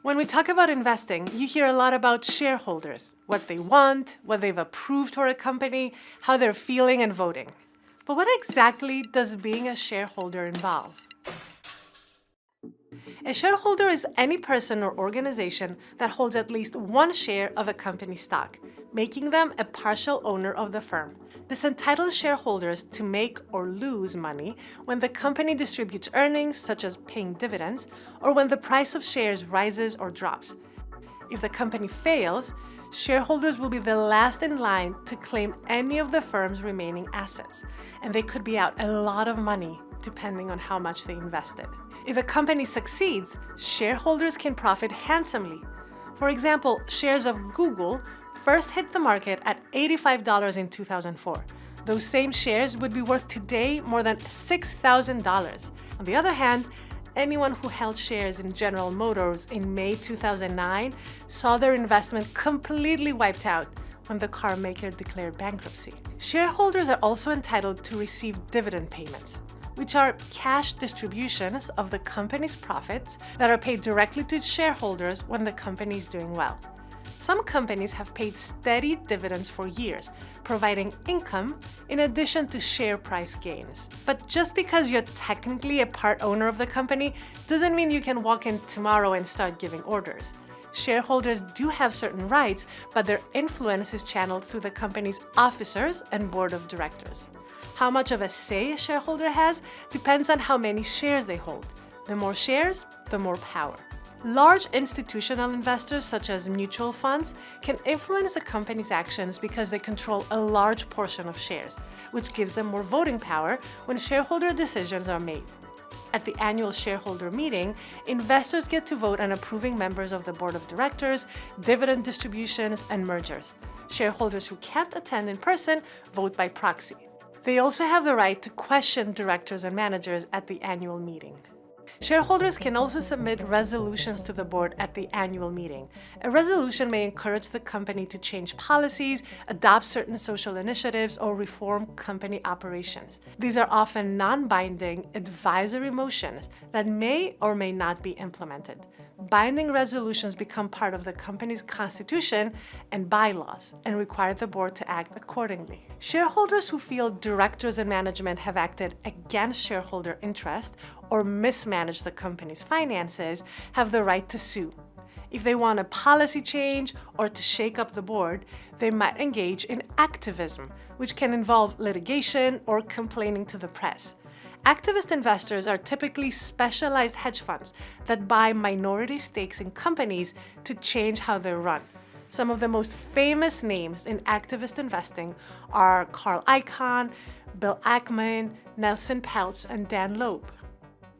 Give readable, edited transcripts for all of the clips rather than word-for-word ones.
When we talk about investing, you hear a lot about shareholders, what they want, what they've approved for a company, how they're feeling and voting. But what exactly does being a shareholder involve? A shareholder is any person or organization that holds at least one share of a company's stock, making them a partial owner of the firm. This entitles shareholders to make or lose money when the company distributes earnings, such as paying dividends, or when the price of shares rises or drops. If the company fails, shareholders will be the last in line to claim any of the firm's remaining assets, and they could be out a lot of money depending on how much they invested. If a company succeeds, shareholders can profit handsomely. For example, shares of Google first hit the market at $85 in 2004. Those same shares would be worth today more than $6,000. On the other hand, anyone who held shares in General Motors in May 2009 saw their investment completely wiped out when the car maker declared bankruptcy. Shareholders are also entitled to receive dividend payments, which are cash distributions of the company's profits that are paid directly to its shareholders when the company is doing well. Some companies have paid steady dividends for years, providing income in addition to share price gains. But just because you're technically a part owner of the company doesn't mean you can walk in tomorrow and start giving orders. Shareholders do have certain rights, but their influence is channeled through the company's officers and board of directors. How much of a say a shareholder has depends on how many shares they hold. The more shares, the more power. Large institutional investors, such as mutual funds, can influence a company's actions because they control a large portion of shares, which gives them more voting power when shareholder decisions are made. At the annual shareholder meeting, investors get to vote on approving members of the board of directors, dividend distributions, and mergers. Shareholders who can't attend in person vote by proxy. They also have the right to question directors and managers at the annual meeting. Shareholders can also submit resolutions to the board at the annual meeting. A resolution may encourage the company to change policies, adopt certain social initiatives, or reform company operations. These are often non-binding advisory motions that may or may not be implemented. Binding resolutions become part of the company's constitution and bylaws and require the board to act accordingly. Shareholders who feel directors and management have acted against shareholder interest or mismanaged the company's finances have the right to sue. If they want a policy change or to shake up the board, they might engage in activism, which can involve litigation or complaining to the press. Activist investors are typically specialized hedge funds that buy minority stakes in companies to change how they're run. Some of the most famous names in activist investing are Carl Icahn, Bill Ackman, Nelson Peltz, and Dan Loeb.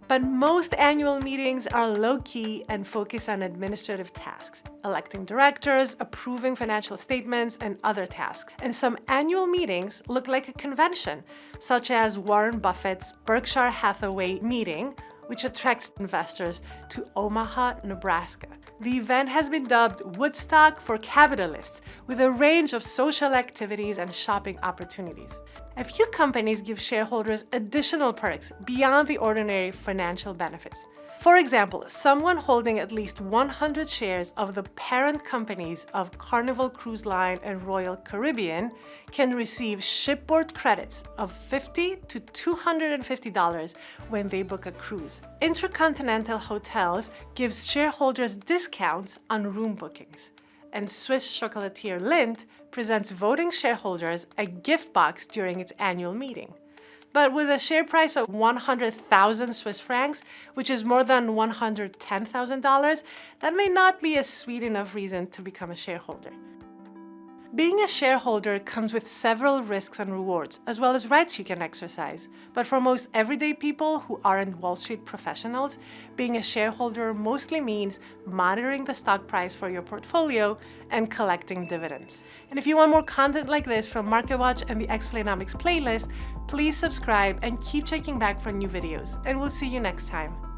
But most annual meetings are low-key and focus on administrative tasks, electing directors, approving financial statements, and other tasks. And some annual meetings look like a convention, such as Warren Buffett's Berkshire Hathaway meeting, which attracts investors to Omaha, Nebraska. The event has been dubbed Woodstock for capitalists, with a range of social activities and shopping opportunities. A few companies give shareholders additional perks beyond the ordinary financial benefits. For example, someone holding at least 100 shares of the parent companies of Carnival Cruise Line and Royal Caribbean can receive shipboard credits of $50 to $250 when they book a cruise. Intercontinental Hotels gives shareholders discounts on room bookings. And Swiss chocolatier Lindt presents voting shareholders a gift box during its annual meeting. But with a share price of 100,000 Swiss francs, which is more than $110,000, that may not be a sweet enough reason to become a shareholder. Being a shareholder comes with several risks and rewards, as well as rights you can exercise. But for most everyday people who aren't Wall Street professionals, being a shareholder mostly means monitoring the stock price for your portfolio and collecting dividends. And if you want more content like this from MarketWatch and the Explainomics playlist, please subscribe and keep checking back for new videos. And we'll see you next time.